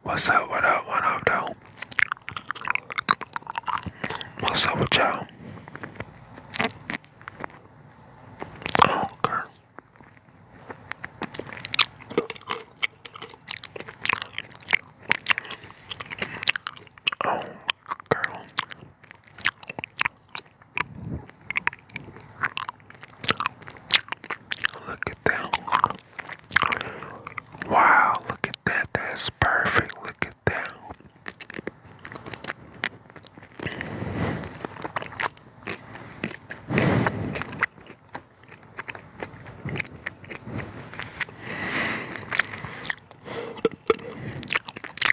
What's up? What up? What up, though? What's up with y'all? Oh, girl. Oh, girl. Look at that. Wow, look at that. That's perfect. Look at that.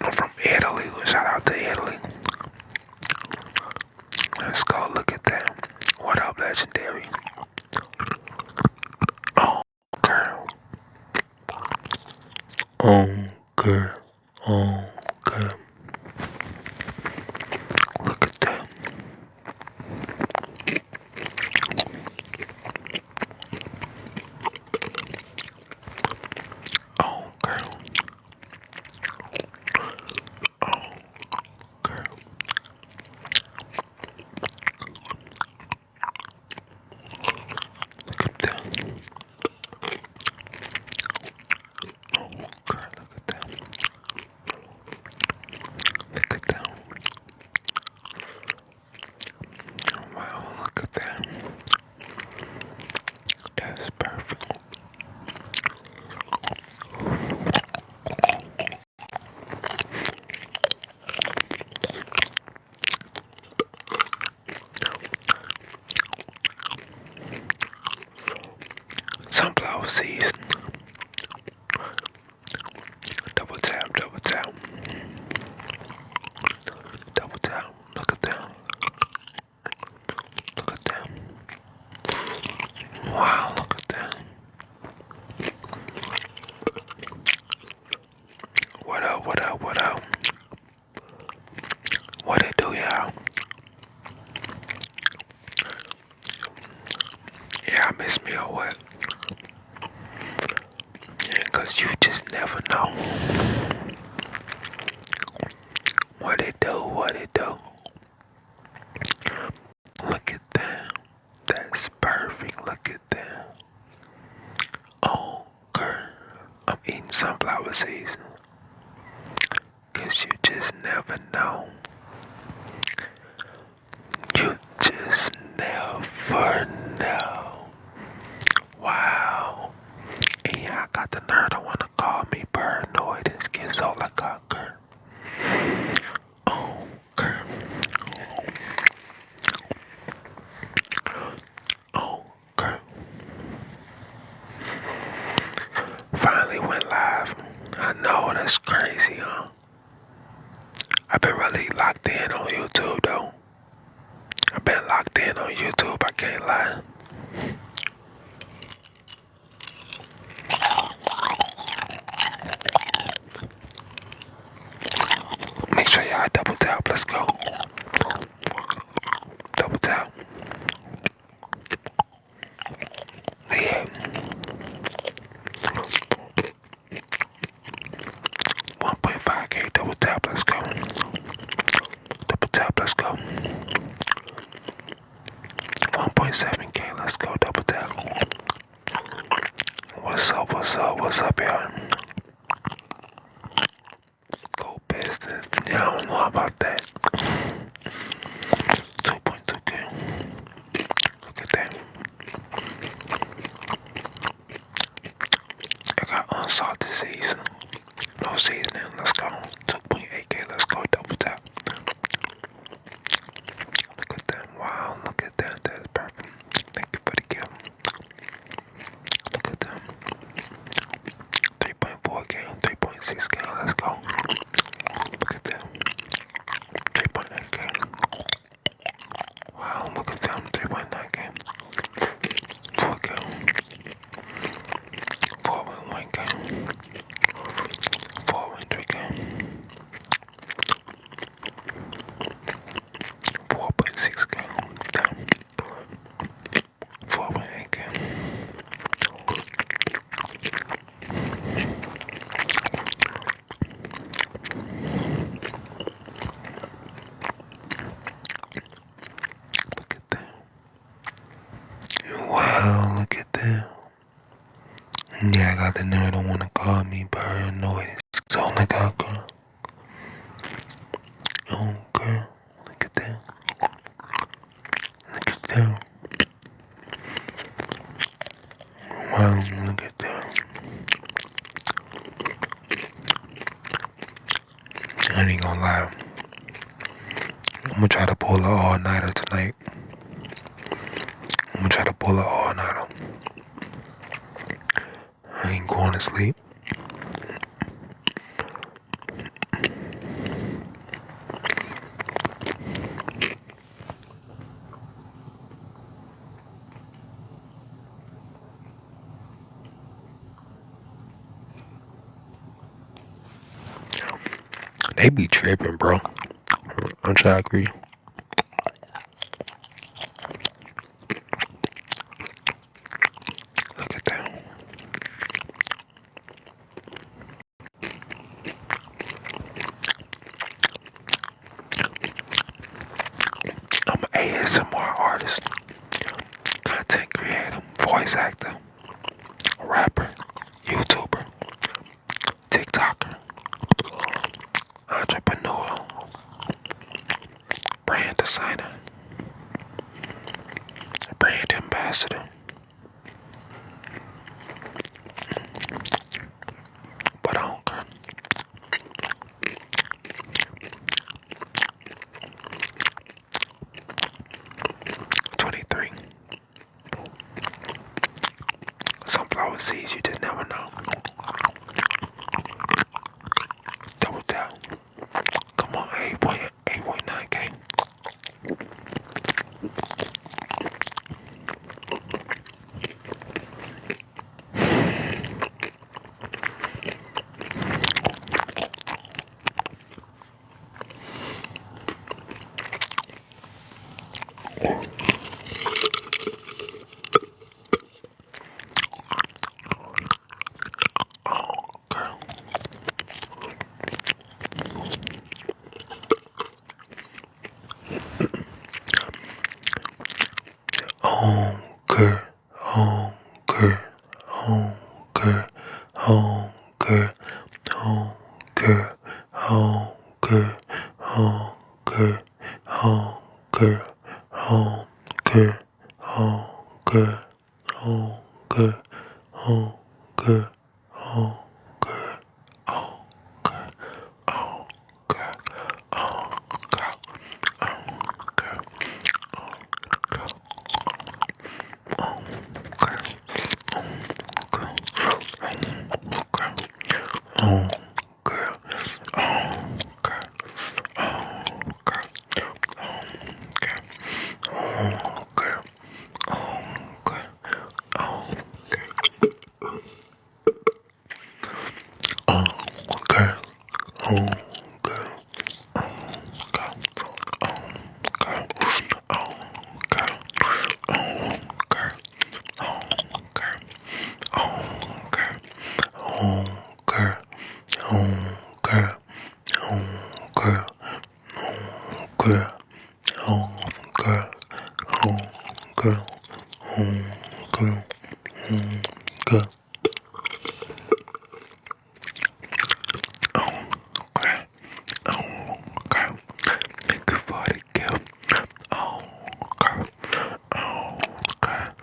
I'm from Italy. Shout out to Italy. Let's go. Look at that. What up, legendary? Oh, girl. Oh, girl. Oh, girl. Look at that. Oh, girl. Oh, girl. Look at that. Oh, girl. Look at that. Look at that. Wow, look at that. That's perfect. Sunflower seeds. Double tap, double tap. Double tap. Look at that. Look at that. Wow, look at that. What up, what up, what up? What it do, y'all? Yeah, I miss me or what? Yeah, cause you just never know. What it do, what it do. Look at that. That's perfect. Look at that. Oh, girl. I'm eating sunflower seeds. Cause you just never know. You just never know. Wow. And yeah, I got the nerve to wanna call me paranoid and schizo like a girl. Oh, girl. Oh, girl. Finally went live. I know that's crazy, huh? I've been really locked in on YouTube though. I've been locked in on YouTube, I can't lie. Make sure y'all double tap, let's go. Double tap. Yeah. 1.5K double tap, let's go. Double tap, let's go. 1.7K, let's go, double tap. What's up, what's up, what's up, y'all? Go Pistons. Yeah, I don't know about that. 2.2K. Look at that. I got unsalted season. No seasoning, let's go. 2.8K, let's go, double tap. Look at that. Wow, look at that. That's perfect. Thank you for the gift. Look at that. 3.4K, 3.6K, let's go. Look at that. Yeah, I got the nerve to wanna call me paranoid. It's all I got, girl. Oh, girl, look at that. Look at that. Wow, look at that. I ain't gonna lie. I'm gonna try to pull a all-nighter tonight. I'm gonna try to pull a all-nighter. I ain't going to sleep. They be tripping, bro. I'm trying to agree. Look at that. I'm an ASMR artist, content creator, voice actor, rapper, YouTuber, TikToker, entrepreneur, brand designer, brand ambassador. But I don't care. 23. Sunflower seeds, you just never know. Double tap. Come on, 8.9K. Home, girl, home, girl, home, girl, home, girl, home, girl, home, girl, home, girl, home, girl, home, girl, home, girl, home, girl, home, girl, home, girl, home, girl, home, girl, home, girl, girl, girl. Oh, girl. Oh, girl. Oh, girl. Oh, girl. Oh, girl. Oh, girl. Oh, girl. Oh, girl. Thank you for the gift. Oh, girl. Oh, girl. Oh,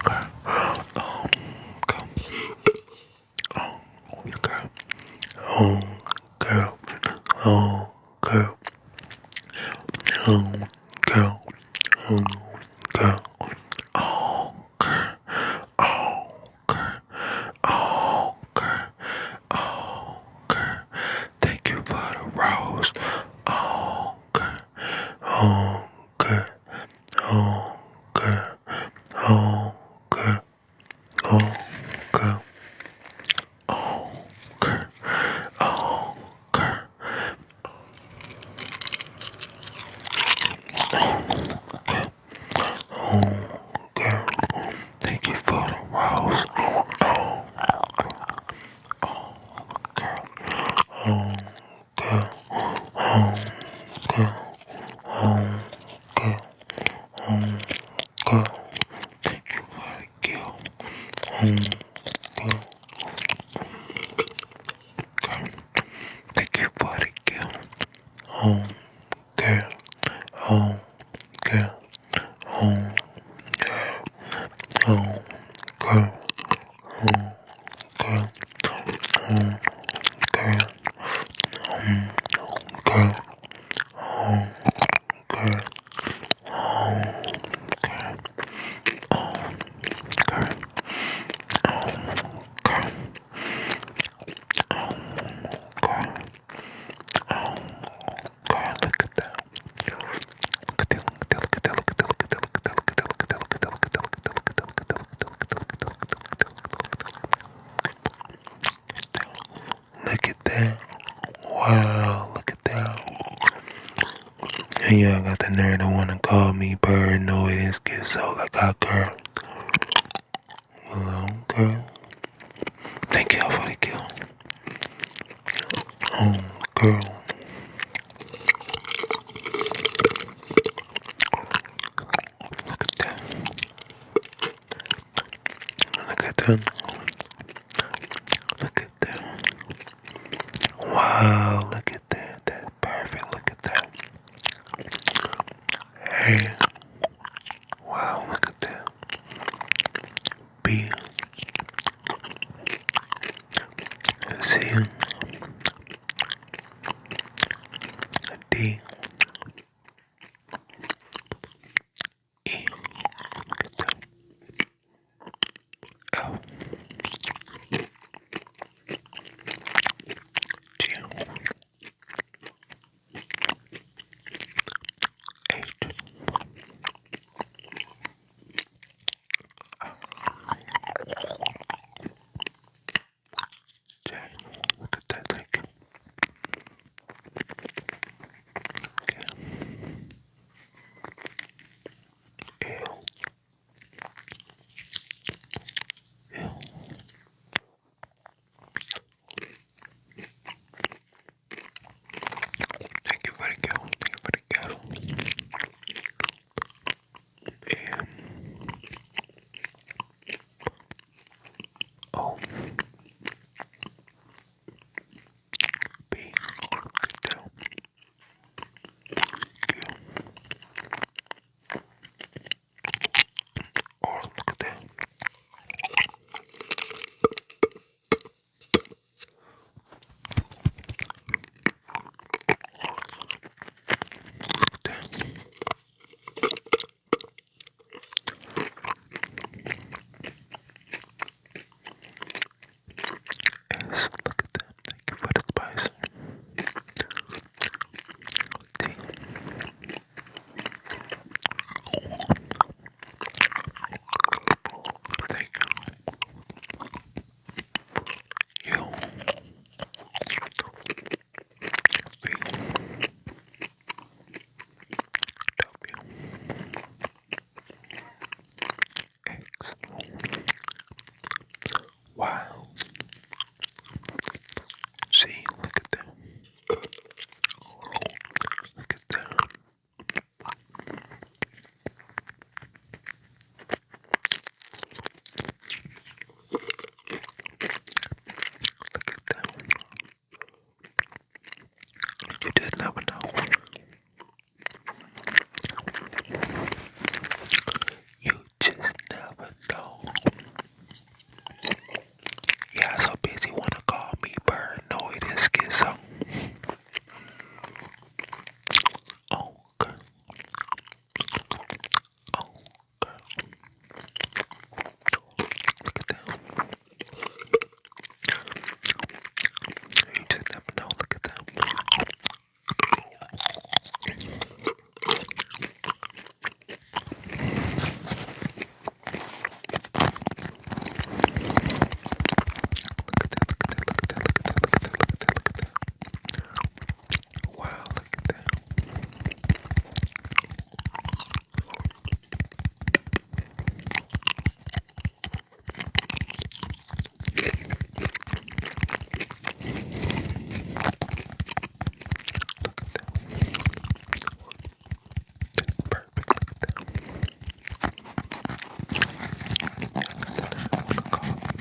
girl. Oh, girl. Oh, girl. Oh, girl. Oh, girl. Oh, girl. Oh, girl. Oh, girl. Oh, girl. Oh, girl. Oh, girl. Thank you for the rose. Oh, girl. Oh, girl. Oh, girl. Oh, girl. Oh, girl. Oh, girl. Oh, girl. Oh, girl. Thank you for the rose. Oh, girl. Oh, girl. Oh, girl. Oh, girl. Oh, girl. Thank you for the gift. that. Wow, look at that. And y'all got the nerve to wanna call me paranoid and schizo like I girl. Hello, girl. Thank y'all for the kill. Oh, girl. Look at that. Look at that. Look at that. Wow, look at that. That's perfect. Look at that. Hey. Wow, look at that. B. C. D. E. Look at that. F. G. H. J. Look at that. Thank you. Okay. L. L. Thank you for the kill. Thank you for the kill. M. O. B. Down. Q. R. Look at that. S. Look at that. Thank you for the spice. T. Thank you. U. V. W. X. Y. C. Look at that. Look at that. Look at that. You just never know. You just never know. Yeah, so busy wanna call me paranoid and schizo. Oh, girl. Oh, girl. Look at that. You just never know. Look at that. Wow, look at that.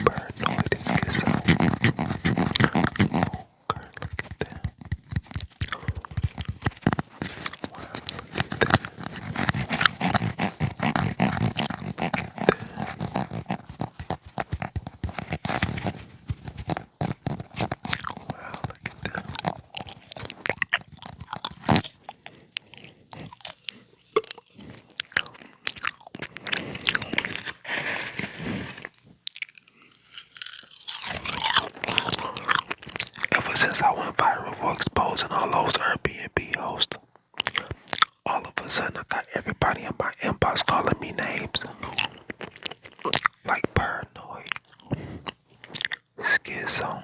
Paranoid and schizo. Girl, look at that. Wow, look at that. Ever since I went viral for exposing all those Airbnb hosts, all of a sudden I got everybody in my inbox calling me names like paranoid, schizo,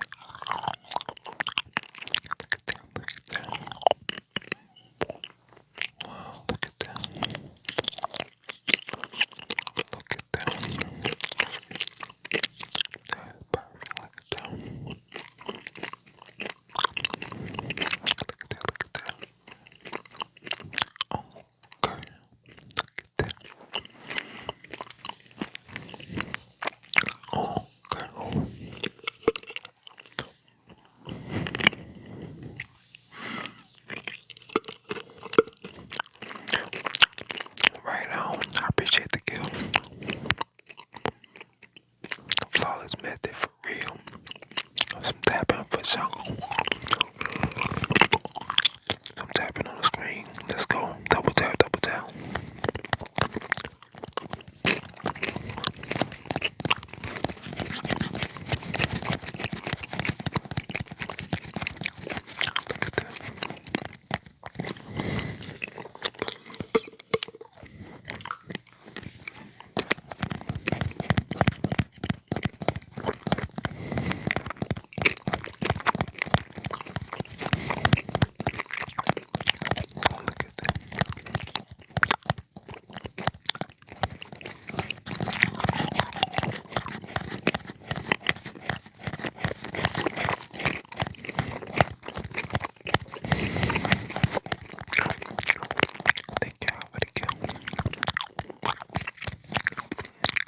Right on. I appreciate the gift. Flawless method for real. Some tapping for sure. Some tapping on the screen. Let's go. Double tap, double tap. Thank y'all for the gift.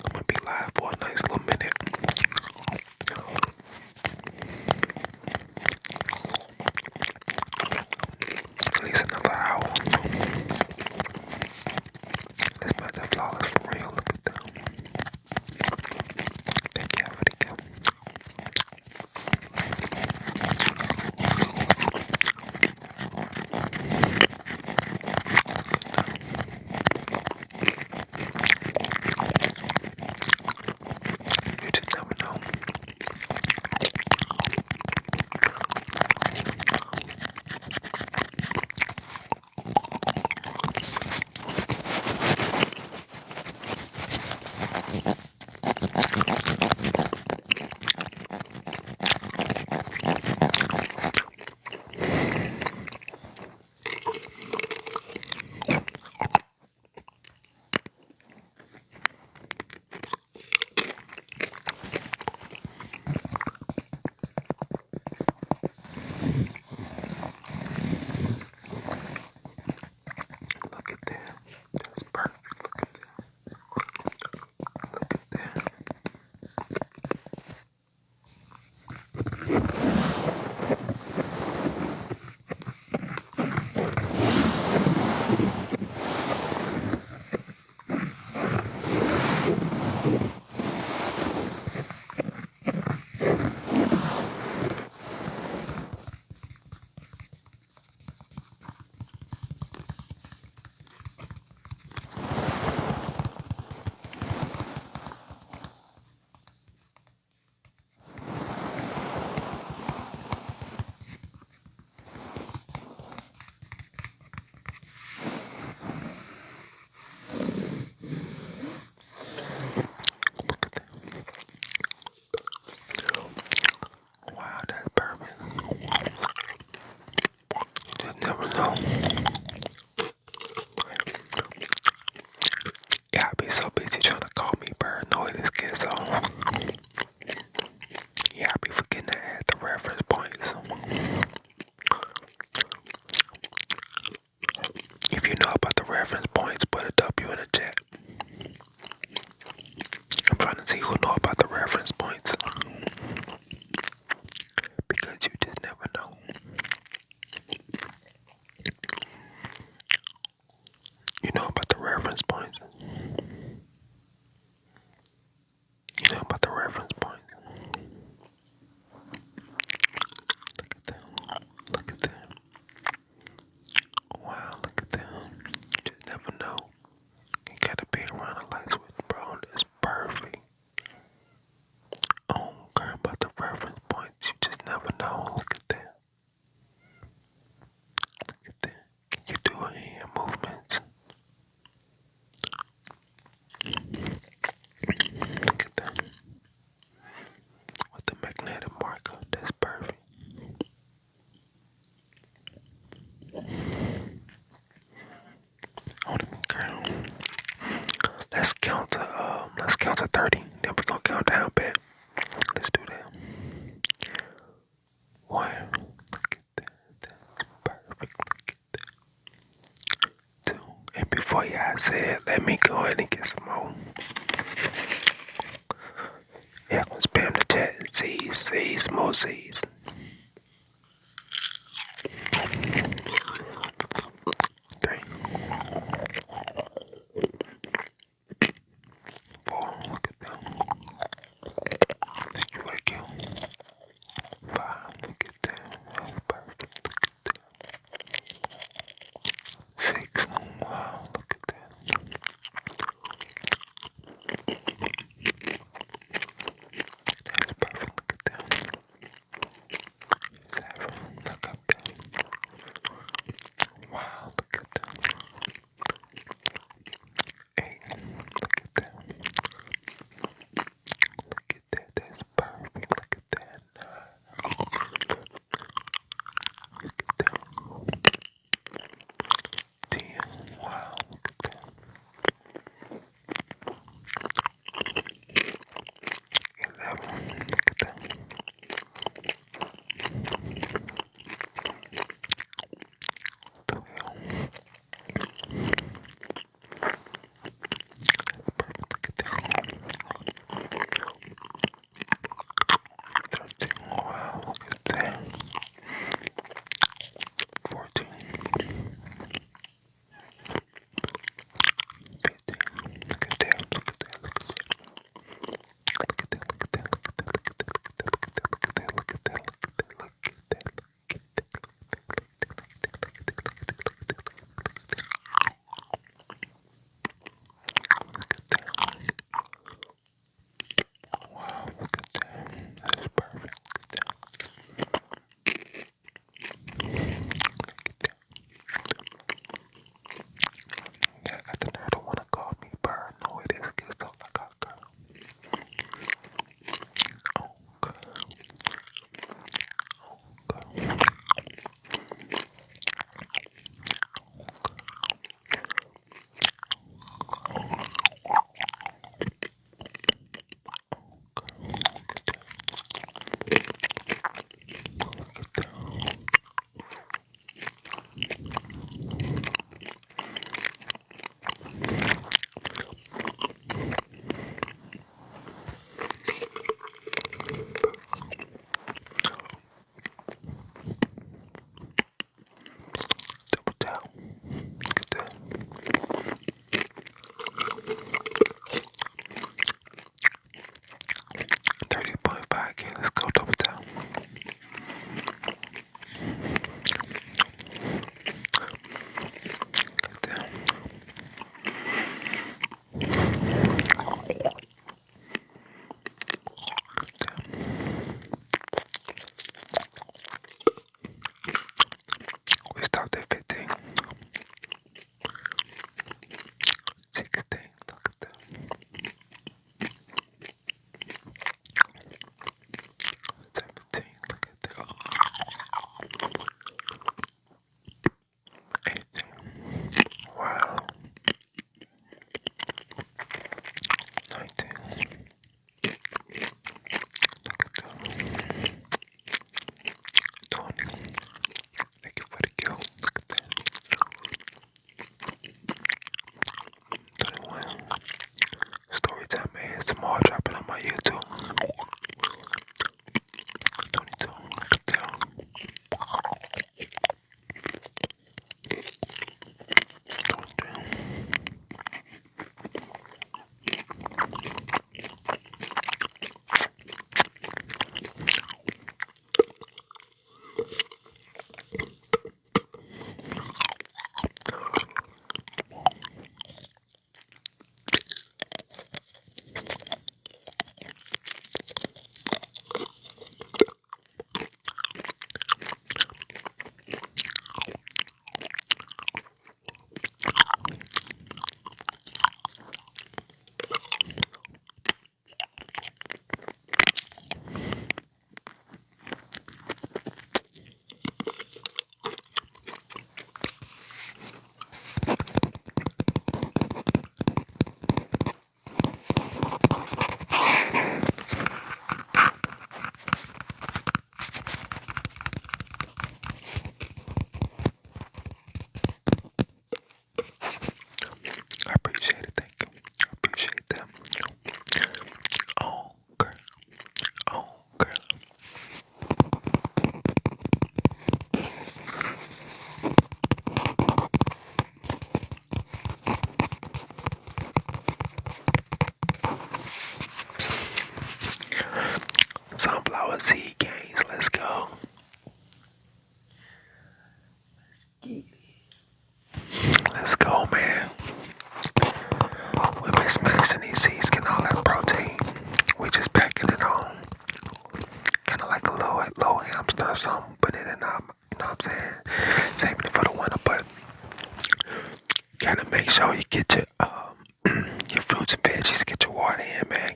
I'm gonna be live for a nice little minute. At least another hour. This mother flawless for real. Look at that. Thank y'all for the gift. You just never know. Look at that. That's perfect. Look at that. Look at that. Wow, that's perfect. Just never know. Yeah, I be so busy trying to call me paranoid this kid's on. Yeah, I be forgetting to add the reference points. If you know about the reference points, put a W in the chat. I'm trying to see who know about the reference points. Because you just never know. You know about the reference points. You know about the reference points. Look at them. Look at them. Wow, look at them. You just never know. You gotta be around a light switch, bro. That's perfect. Oh let's count to 30. Then we're gonna count down, bet. Let's do that. One. Look at that. That's perfect. Look at that. Two. And before y'all say it, let me go ahead and get some more. Yeah, gonna spam the chat. Seeds, more seeds. Three. Four. Look at that. Thank you for the kill. Five. Look at that. That's perfect. Look at that. Six. Wow. Look at that. That's perfect. Look at that. Seven. Look at that.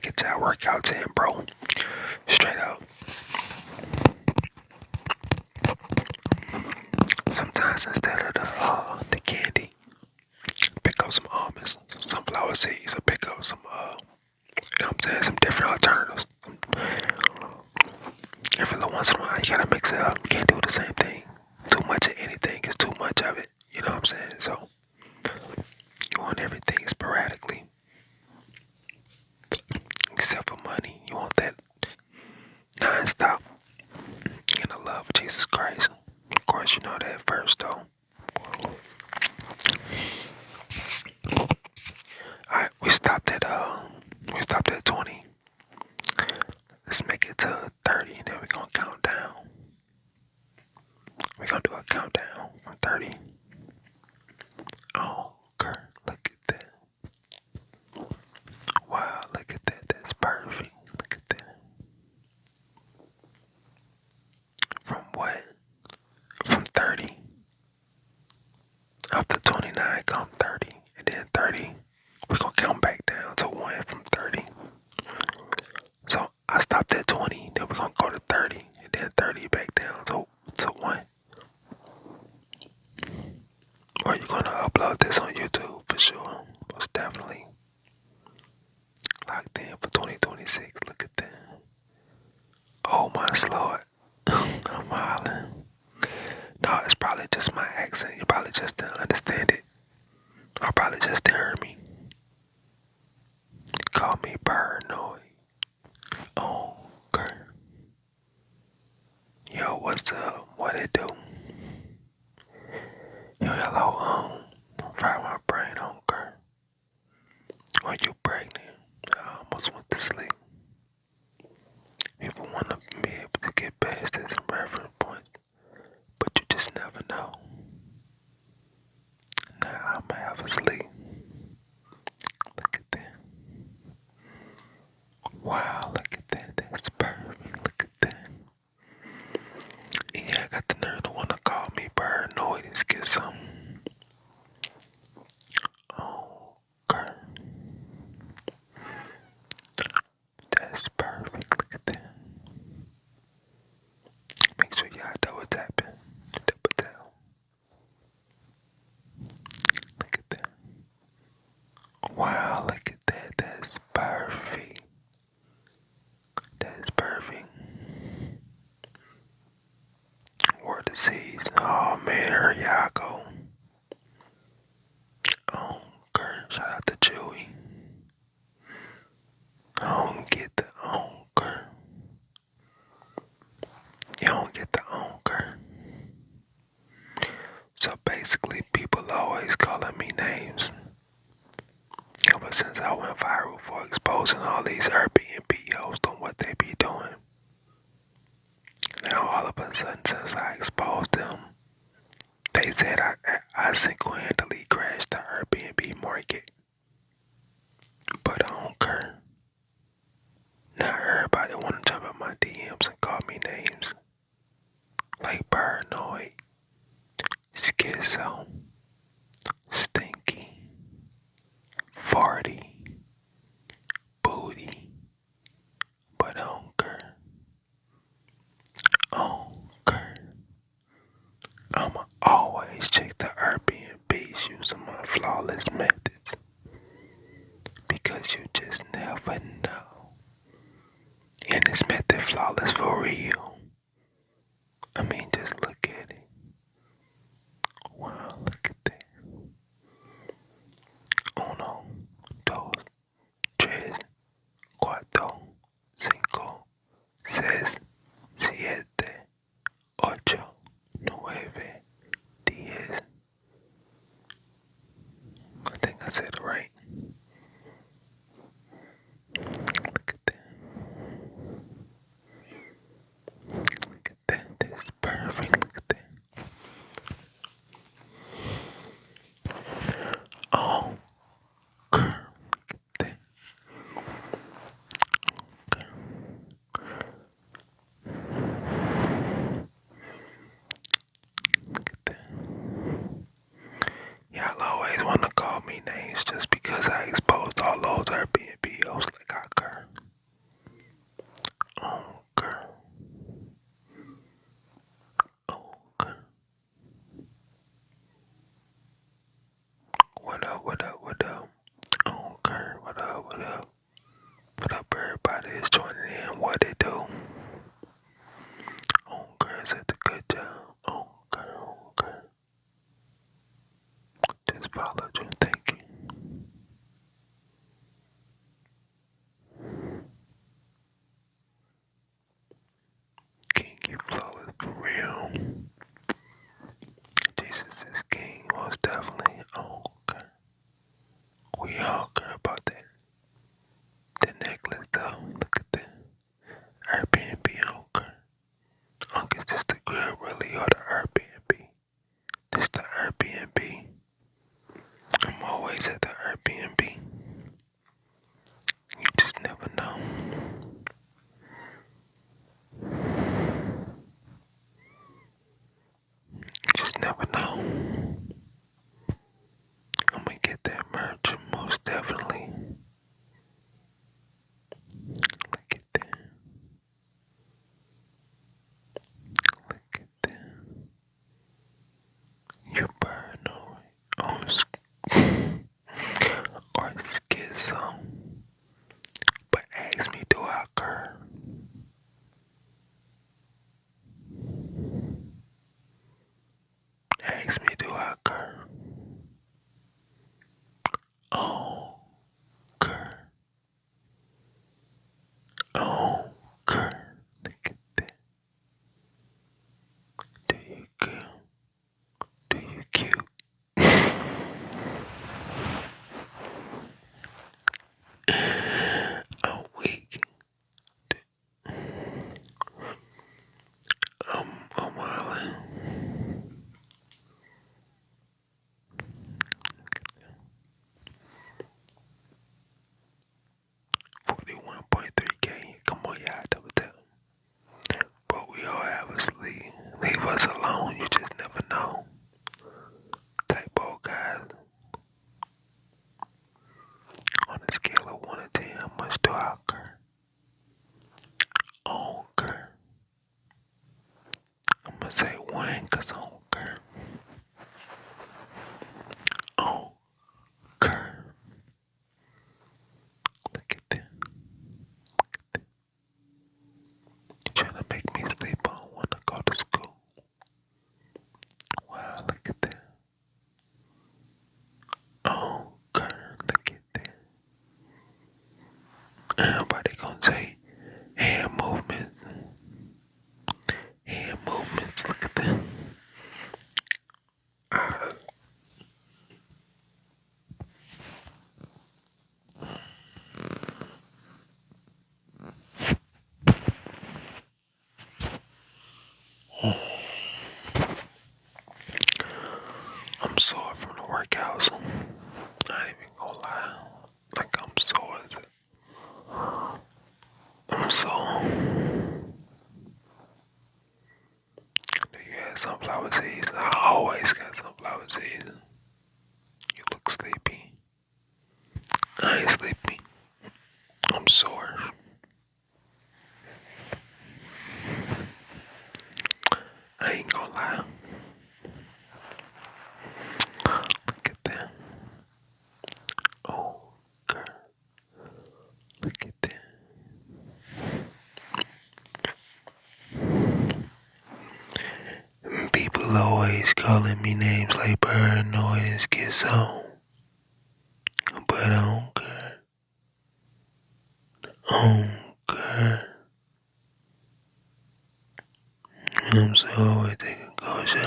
and get y'all workouts in, bro. Straight up. Sometimes instead of the candy, pick up some almonds, some sunflower seeds, or pick up some you know what I'm saying, some different alternatives. Every little once in a while, you gotta mix it up. You can't do the same thing. Too much of anything is too much of it. You know what I'm saying? So you want everything sporadically, except for money. You want that non-stop. In the love of Jesus Christ. Of course, you know that first, though. Alright, we stopped at 20. Let's make it to 30, and then we're gonna count down. We're gonna do a countdown from 30. Oh, Kurt, look at that. Wow, look at that. That's perfect. Look at that. From what? From 30. After 29 come 30. And then 30. We're gonna count back down to 1 from 30. So I stopped at 20, then we're gonna go to 30, and then 30 back down to 1. Or you're gonna upload this on YouTube for sure. Most definitely. Locked in for 2026. Look at that. Oh my Lord. I'm hollering. No, it's probably just my accent. You probably just didn't understand it. Or probably just didn't hear me. Call me paranoid. Oh, okay. Yo, what's up? What it do? Yo, hello, fry my brain on, girl. Are you pregnant? I almost went to sleep. People want to be able to get past this reference point, but you just never know. Now I'm half asleep. Look at that. Wow, look at that. That's perfect. Look at that. Yeah, I got the nerve to want to call me paranoid and get some. Oh, girl. That's perfect. Look at that. Make sure y'all double tapping. Double tap. Look at that. Wow, look at that. That's perfect. That's perfect. Word disease. Oh man, here y'all go. Oh, girl. Shout out to Chewy. I don't get the girl. You don't get the girl. So basically, people always calling me names. Ever since I went viral for exposing all these Airbnb hosts on what they be doing. Now all of a sudden, since I exposed them, they said I single-handedly crashed the Airbnb market. But I don't care. Now everybody wanna jump in my DMs and call me names. Like paranoid, schizo, stinky, farty, booty. But I don't care. I don't care. I'ma always check the Airbnbs using my flawless methods. Because you just never know. And this method flawless for real. I mean, just look at it. Wow, look at that. Uno, dos, tres, cuatro, cinco, seis, siete, ocho, nueve, diez. I think I said it right. Look at that. Look at that. That's perfect. Look at that. Oh, girl. Look at that. Look at that. Y'all always want to call me names just because I exposed all those Airbnb hosts like I care. What up, what up? What up, everybody is joining in. What they do? Girls at the good job. Girl. Just followed you. Thank you. King, you flawless for real. Jesus is king, most definitely. Okay. We all care about that. The necklace, though. Look at that. Airbnb, okay. Is this the crib really or the Airbnb? This the Airbnb. I'm always at the Airbnb. You just never know. You just never know. I'm gonna get that merch, most definitely. Look at that. Look at that. You're paranoid. Or schizo. But ask me, do I occur? Ask me, do I occur? Oh, occur. Oh, occur. Look at that. Do you good? Do you cute? I'm weak. I'm wildin'. 41.3K. Come on, y'all, double tap. But we all have a sleep. Leave us alone. You just never know. Typo guys. On a scale of 1 to 10, how much do I occur? Occur. I'm gonna say 1 because occur. Occur. Look at that. You trying to make me sleep on when I go to school. Wow, look at that. Occur. Look at that. Everybody gonna say hand movements. Hand movements. Look at that. I'm sore from the workouts. Not even gonna lie. Like I'm sore. I'm sore. Do you have sunflower seeds? I always got sunflower seeds. You look sleepy. I ain't sleepy. I'm sore. I ain't gonna lie. Look at that. Oh, girl. Look at that. People always calling me names like paranoid and schizo. But I don't care. I don't care. And I'm so always taking caution.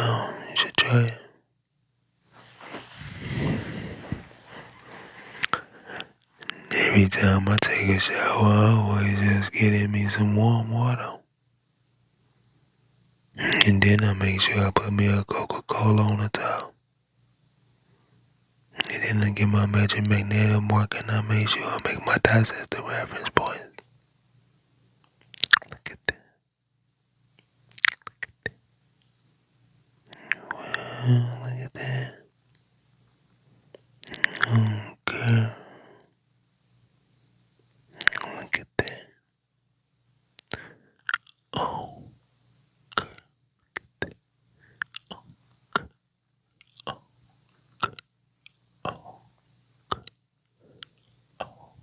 You should try it. Every time I take a shower, I always just get in me some warm water. And then I make sure I put me a Coca-Cola on the top. And then I get my magic magnetic mark and I make sure I make my digestive reference points. Look at that. Well, look at that. Okay. Look at that. Oh, good. Oh, good. Oh, good. Oh, good. Oh,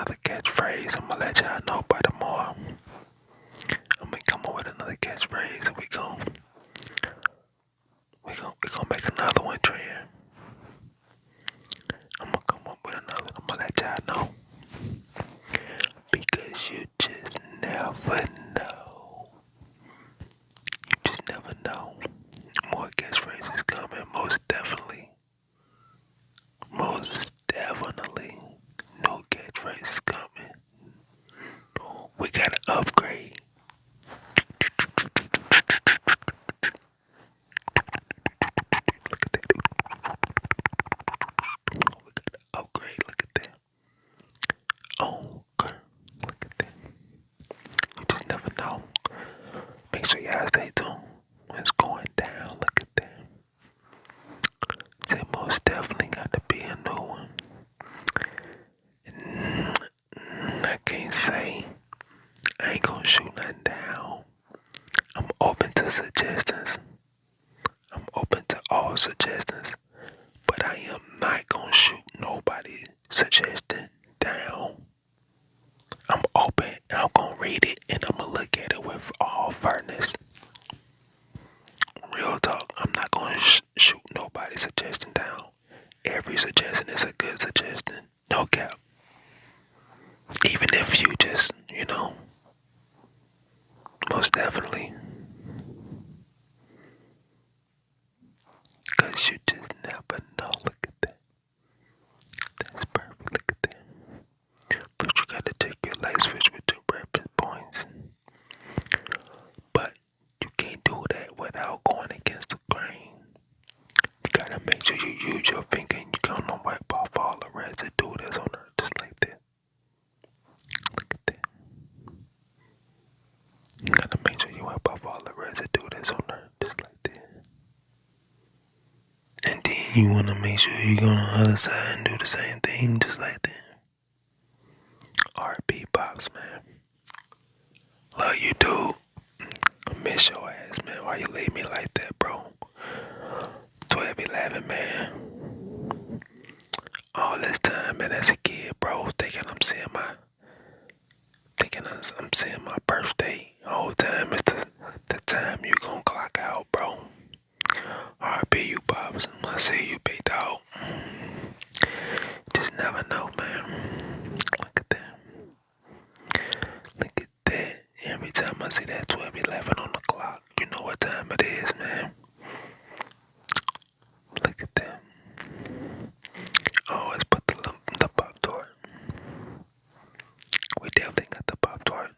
another catchphrase. I'm gonna let y'all know by tomorrow. I'm gonna come up with another catchphrase. We gonna make another one trend. I'm gonna come up with another. I'm gonna let y'all know because you just never know. You just never know. More catchphrases coming, most definitely. Most definitely. New catchphrases coming. We gotta upgrade. Look at that. We gotta upgrade. Look at that. Oh, okay. Look at that. You just never know. Make sure y'all stay tuned. It's going down. Look at that. It most definitely got to be a new one. I can't say. I ain't gonna shoot nothing down. I'm open to suggestions. I'm open to all suggestions. But I am not gonna shoot nobody suggestion down. I'm open and I'm gonna read it and I'm gonna look at it with all fairness. Real talk, I'm not gonna shoot nobody's suggestion down. Every suggestion is a good suggestion. No cap. Even if you just, most definitely. Cause you just never know. Look at that. That's perfect. Look at that. But you gotta take your light switch with your reference points. But you can't do that without going against the grain. You gotta make sure you use your finger and you gonna wipe off all the residue that's on earth just like that. Look at that. You gotta make sure you wipe off all the residue that's on earth just like that. And then you wanna make sure you go on the other side and do the same thing just like that. R.P. Pops, man. Love you, dude. I miss your ass, man. Why you leave me like that, bro? 12-11, man. All this time, man, as a kid, bro, thinking I'm seeing my birthday. Whole time it's the time you gonna clock out, bro. R.P. you, Pops. I see you, big dog. Just never know, man. Look at that. Look at that. Every time I see that 12-11 on the clock, you know what time it is, man. Look at that. Always put the Pop Tart. We definitely got the Pop Tart.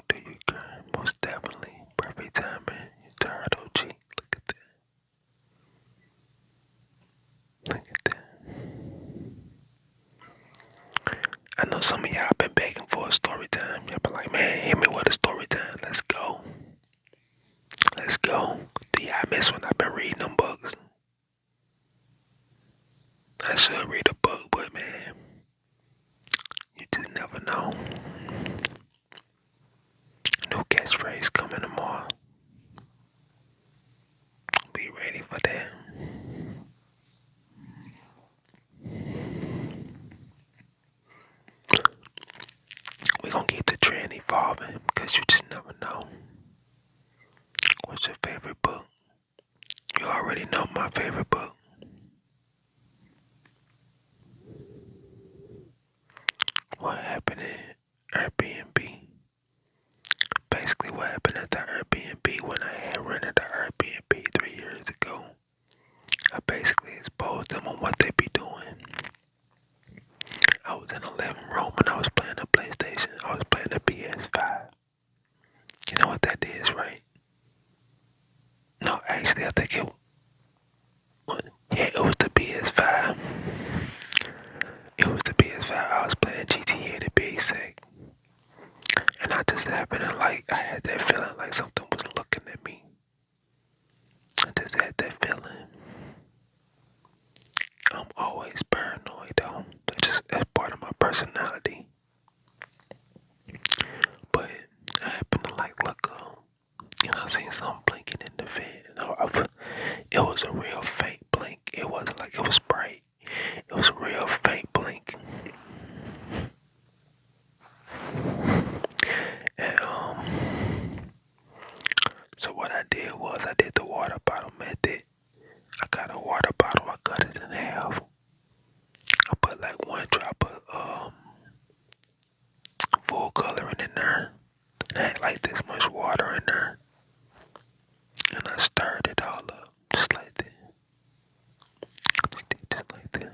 Do you, girl? Most definitely. Perfect timing. You tired, OG. Look at that. Look at that. I know some of y'all been begging for a story time. Y'all been like, man, hit me with a story time. Let's go. Let's go. Do y'all miss when I've been reading them books? I should read a book, but man, you just never know. New catchphrase coming tomorrow. Be ready for that. We gonna keep the trend evolving because you just never know. What's your favorite book? You already know my favorite book. What happened in Airbnb? Basically what happened at the Airbnb when I had rented the Airbnb 3 years ago. I basically exposed them on what they be doing. I was in the living room and I was playing the PlayStation. I was playing the PS5. You know what that is, right? No, actually I think it was the PS5. It was the PS5. I was playing GTA to be exact. And I just happened to I had that feeling like something was looking at me. I just had that feeling. I'm always paranoid though. That's part of my personality. But I happened to look up. I seen something blinking in the vent. It was a real faint blink. It wasn't like it was bright. It was a real faint got a water bottle. I cut it in half. I put like one drop of full coloring in there. And I had like this much water in there. And I stirred it all up. Just like that. Just like that.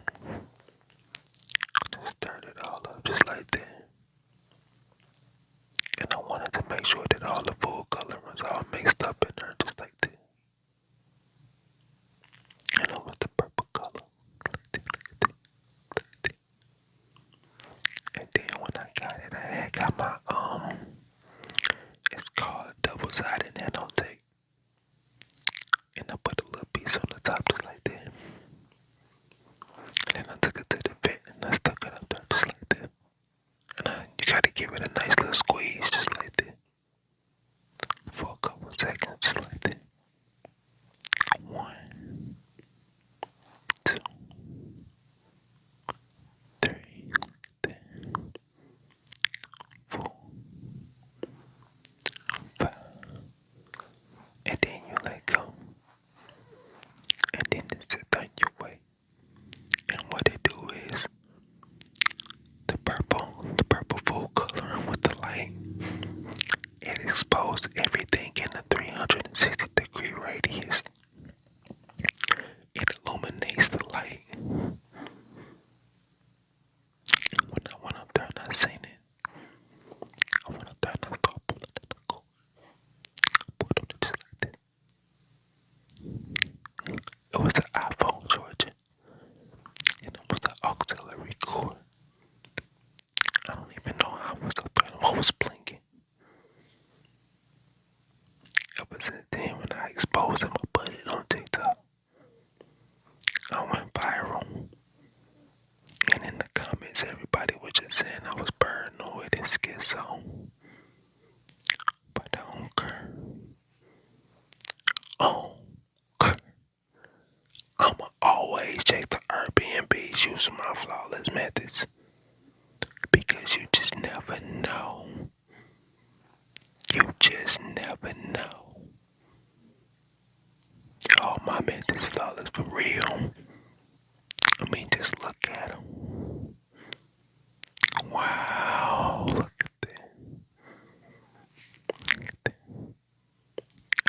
Just stirred it all up. Just like that. And I wanted to make sure that all the full color was all mixed up in there. Just like that. And I want the purple color. Like that, like that, like that. And then when I got it, I had got my it's called double-sided nanotape. And I put a little piece on the top just like that. And then I took it to the vent and I stuck it up there just like that. And you gotta give it a nice little squeeze just like that. For a couple seconds just like that. 1, 2, 3, like that. 4, 5. And then you let go. And then it sits on your way. And what it do is the purple full color with the light, it exposed everything in a 360-degree radius. It illuminates the light. When I went up there and I seen it, I went up there and I started pulling it the cord. Pulled on it just like this. It was the iPhone, Georgia. And it was the auxiliary cord. I don't even know how I was up there and what was blinking. Ever since then, when I exposed him, I put it on TikTok. I went viral. And in the comments, everybody was just saying I was paranoid and schizo. But I don't care. I'ma always check the Airbnbs using my flawless methods. Because you just never know. You just never know. Oh, my methods flawless for real. I mean, just look at them. Wow, look at that. Look at that.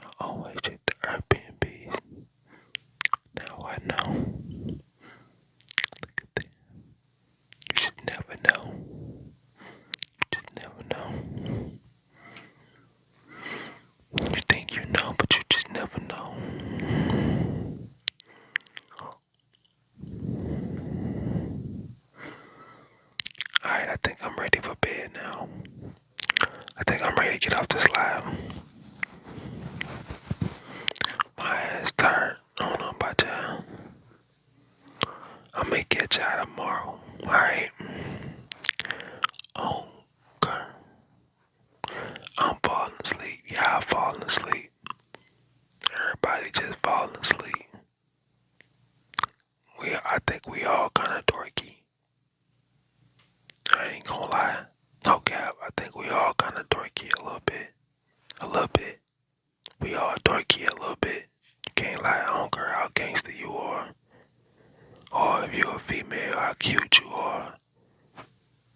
I always check the Airbnbs. Now I know. Look at that. You should never know. You just never know. You think you know, but you just never know. Alright, I think I'm ready for bed now. I think I'm ready to get off this live. My ass tired. I don't know about y'all. I may catch y'all tomorrow. Alright. Okay. I'm falling asleep. Y'all falling asleep. Everybody just falling asleep. I think we all kind of dorky. I ain't gonna lie. No cap. I think we all kind of dorky a little bit. A little bit. We all dorky a little bit. Can't lie. I don't care how gangster you are. Or if you're a female, how cute you are.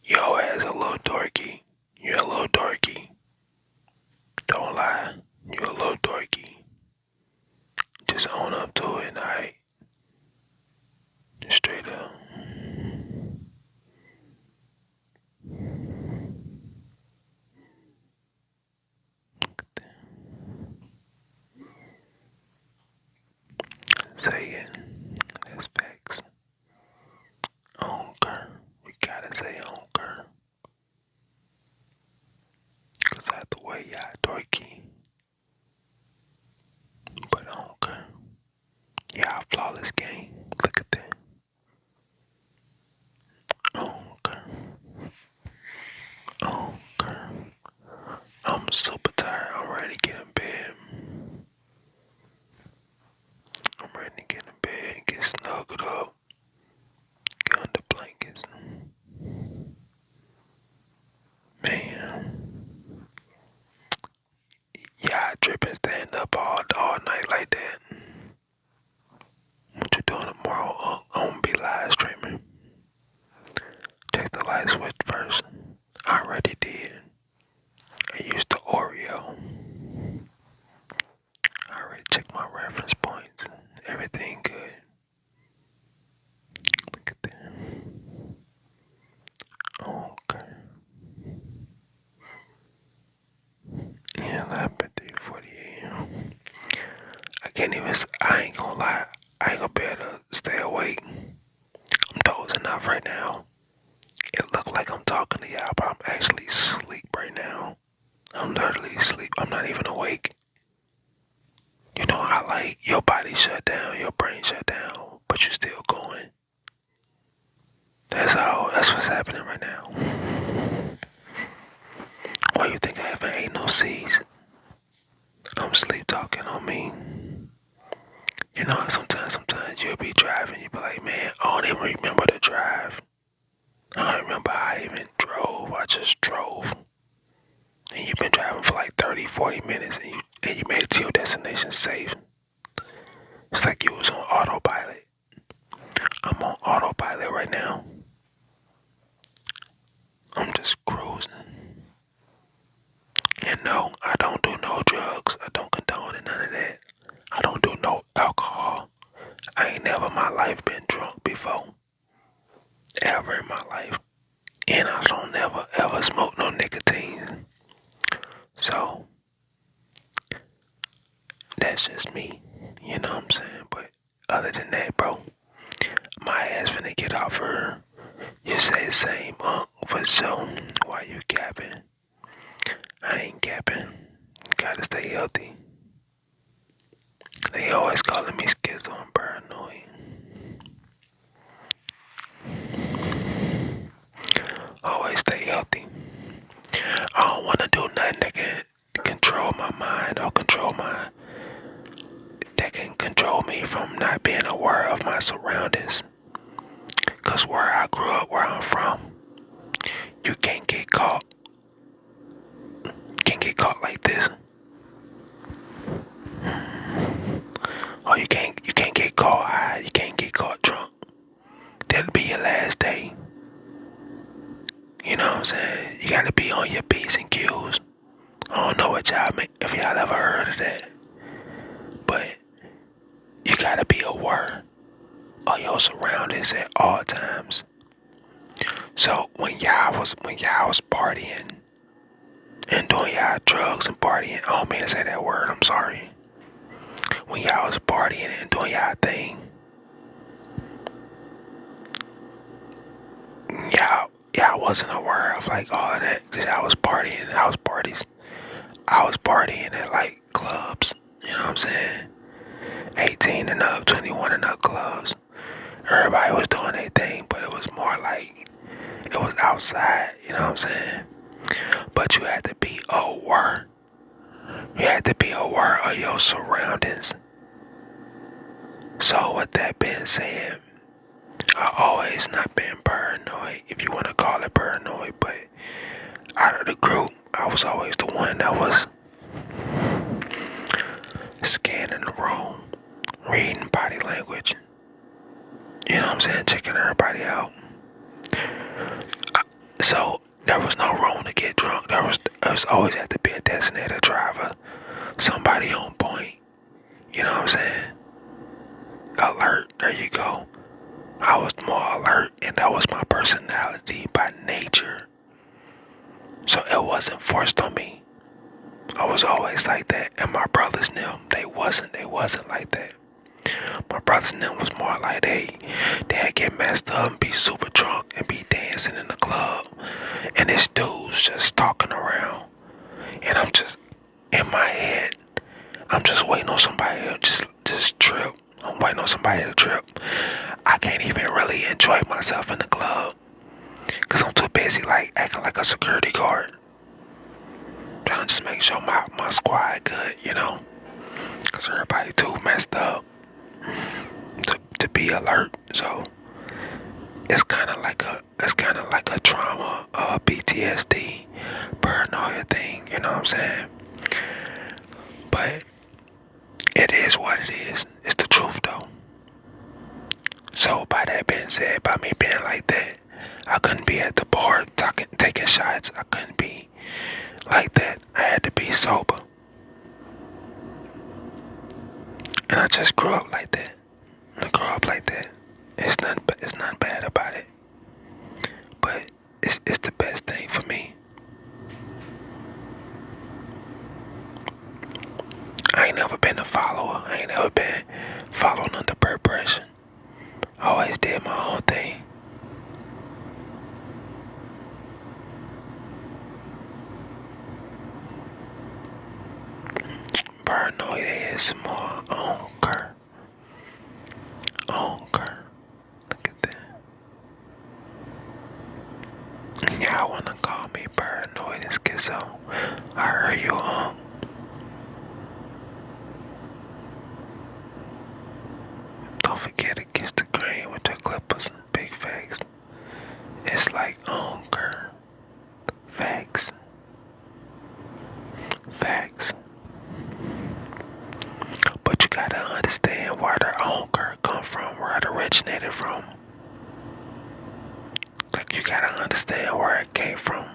Yo ass a little dorky. You're a little dorky. Don't lie. You're a little dorky. Just own up to it, alright? Straight up. Say it. That's facts. Onker. You gotta say onker. Cause I have to weigh y'all dorky. But onker. Y'all flawless game. Look at that. Onker. Onker. I'm super tired. I'm ready to get in bed. I'm ready to get in bed and get snuggled up. Get under blankets. Man. Yeah, tripping stand up all night like that. I ain't gonna lie. I ain't gonna be able to stay awake. I'm dozing off right now. It look like I'm talking to y'all, but I'm actually asleep right now. I'm literally asleep. I'm not even awake. You know how like your body shut down, your brain shut down, but you're still going. That's what's happening right now. Why you think I haven't ate no C's? I'm sleep talking on me. You know, sometimes you'll be driving, you'll be like, man, I don't even remember the drive. I don't remember how I even drove. I just drove. And you've been driving for like 30, 40 minutes and you made it to your destination safe. It's like you was on autopilot. I'm on autopilot right now. I'm just cruising. And no, I don't do no drugs. I don't condone it, none of that. I don't do no alcohol. I ain't never in my life been drunk before. Ever in my life. And I don't never ever smoke no nicotine. So, that's just me. You know what I'm saying? But other than that, bro, my ass finna get off her. You say the same, for sure. Why you capping? I ain't capping. Gotta stay healthy. They always calling me schizo and paranoid. Always stay healthy. I don't wanna do nothing that can control my mind or that can control me from not being aware of my surroundings. Cause where I grew up, where I'm from, you can't get caught. Can't get caught like this. Or you can't get caught high, you can't get caught drunk. That'll be your last day. You know what I'm saying? You gotta be on your P's and Q's. I don't know what y'all make, if y'all ever heard of that. But you gotta be aware of your surroundings at all times. So when y'all was partying and doing y'all drugs and partying, I don't mean to say that word, I'm sorry. When y'all was partying and doing y'all thing, y'all wasn't aware of like all of that, cause I was partying at house parties. I was partying at like clubs, you know what I'm saying? 18 and up, 21 and up clubs. Everybody was doing their thing, but it was more like it was outside, you know what I'm saying? But you had to be aware. You had to be aware of your surroundings. So with that being said, I always not been paranoid, if you want to call it paranoid, but out of the group, I was always the one that was scanning the room, reading body language. You know what I'm saying? Checking everybody out. So there was no room to get drunk. There was always had to be a designated driver, somebody on point. You know what I'm saying? Alert. There you go. I was more alert, and that was my personality by nature. So it wasn't forced on me. I was always like that. And my brothers knew they wasn't like that. My brothers knew was more like they'd get messed up and be super drunk and be dancing in the club. And this dude's just stalking around. And I'm just in my head. I'm just waiting on somebody to just trip. I'm waiting on somebody to trip. I can't even really enjoy myself in the club. Cause I'm too busy like acting like a security guard. Trying to just make sure my squad good, you know. Cause everybody too messed up to be alert. So it's kinda like a trauma, PTSD, paranoia thing, you know what I'm saying? But it is what it is. It's the truth though. So by that being said, by me being like that, I couldn't be at the bar taking shots. I couldn't be like that. I had to be sober. And I just grew up like that. I grew up like that. It's nothing bad about it. But it's the best thing for me. I ain't never been a follower. I ain't never been wanna call me paranoid and schizo. I heard you, Don't forget against the grain with the clippers and big facts. It's like hunger. Facts. Facts. But you gotta understand where the hunger come from, where it originated from. Like you gotta understand where it came from.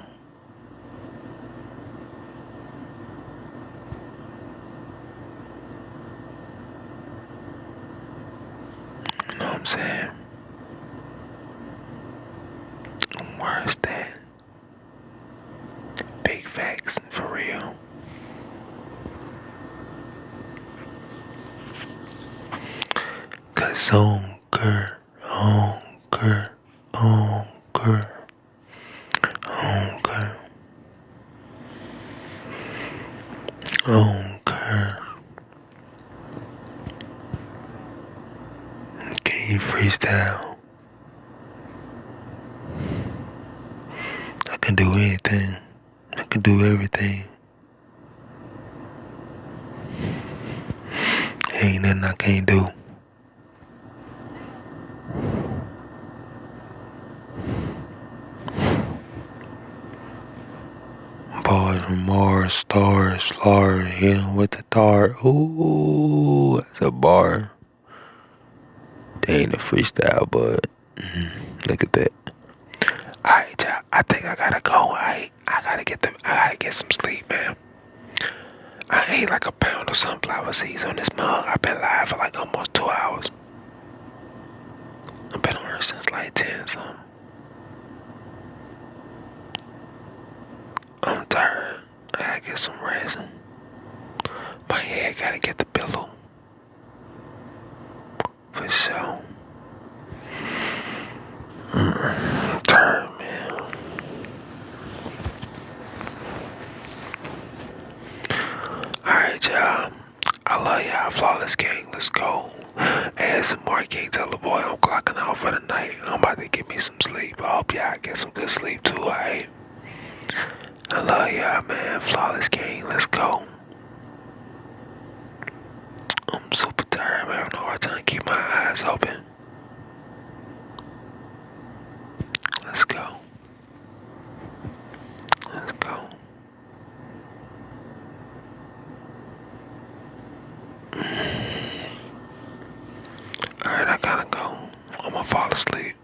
You know what I'm saying? Where is that? Big facts, for real. Cause hunger, hunger, hunger, hunger, hunger. Can you freestyle? I can do anything. I can do everything. Ain't nothing I can't do. Bars from Mars, stars, flowers, hit 'em with the dart. Ooh, that's a bar. They ain't a freestyle, but look at that. Alright, y'all. I think I gotta go. I gotta get some sleep, man. I ate like a pound of sunflower seeds on this mug. I've been live for like almost 2 hours. I've been on her since like 10 something. I'm tired. I gotta get some rest. My head gotta get the pillow. For sure. I'm tired, man. Alright, y'all. I love y'all. Flawless gang. Let's go. ASMR King, tell the boy I'm clocking out for the night. I'm about to get me some sleep. I hope y'all get some good sleep too, alright? I love y'all, man. Flawless gang. Let's go. I'm super tired. I'm having a hard time keeping my eyes open. Let's go. Let's go. Alright, I gotta go. I'm gonna fall asleep.